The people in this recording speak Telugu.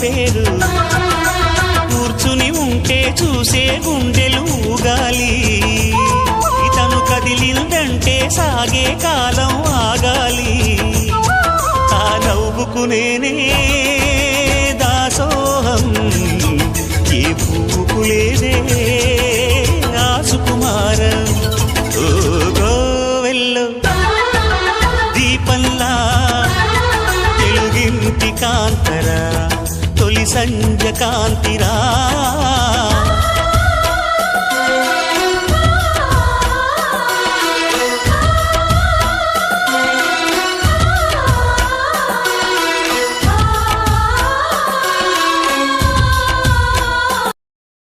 పేరు కూర్చుని ఉంటే చూసే గుండెలు ఊగాలి ఇతను కదిలిందంటే సాగే కాలం ఆగాలి ఆ నవ్వుకు నేనే దాసోహం ఏ పువ్వుకు లేదే ఆ సుకుమారం ఓ గోవెల్లో దీపంలా తెలుగింటి కాంతరా తొలి సంజ కాంతిరా